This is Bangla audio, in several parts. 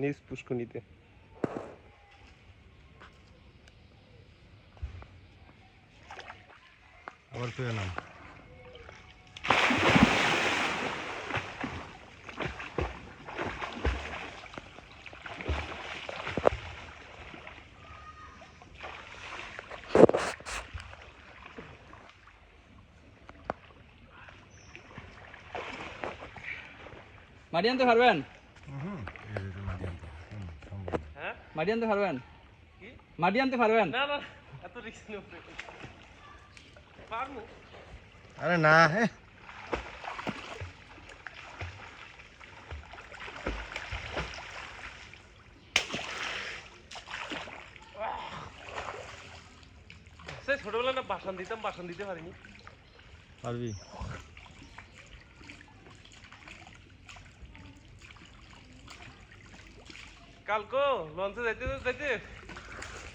নিজ পুষ্কনিতে আবার ফিরে নাম মাটি আনতে পারবেন? মাটি আনতে পারবেন? মাটি আনতে পারবেন? না না এত রিস্ক নেই পারবো আরে না হ্যাঁ সে ছোটবেলা না বাসন দিতাম বাসন দিতে পারিনি পারবি কালকে লঞ্চে যাইতে যাইতে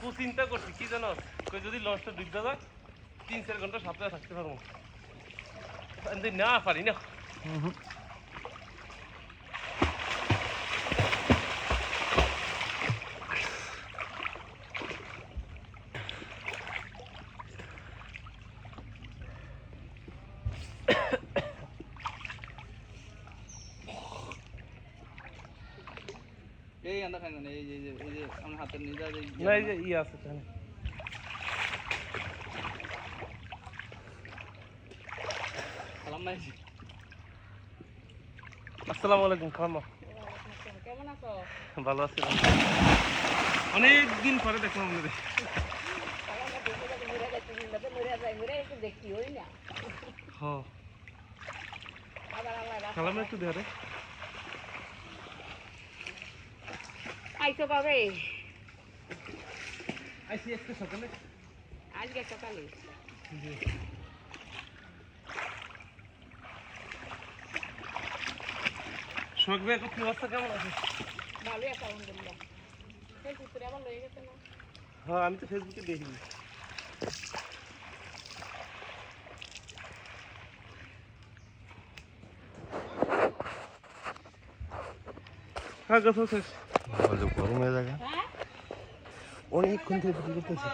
খুব চিন্তা করছি কি জানো যদি লঞ্চটা ডুবতে যায় 3-4 ঘন্টা সাথে থাকতে পারবো না পারি না এই আন্দা খাই না এই যে আমার হাতের নিজা যে না এই যে ই আছে এখানে সালাম ভাই আসসালামু আলাইকুম খালাম্মা কেমন আছো? ভালো আছি অনেক দিন পরে দেখলাম আপনাদের দেখি হই না হ্যাঁ আবার আমার খালাম্মা একটু দেখারে আইসো কবে? আইসি আজকে সকালে আজকে সকালে শোক ভাই কি অবস্থা কেমন আছে ভালোই আছে আলহামদুলিল্লাহ সেই পুত্রে আবার লয়ে গেছে না হ্যাঁ আমি তো ফেসবুকে দেখি হ্যাঁ কথা শেষ গরম হয়ে যাবে হ্যাঁ অনেকক্ষণ থেকে ভিডিও করতেছি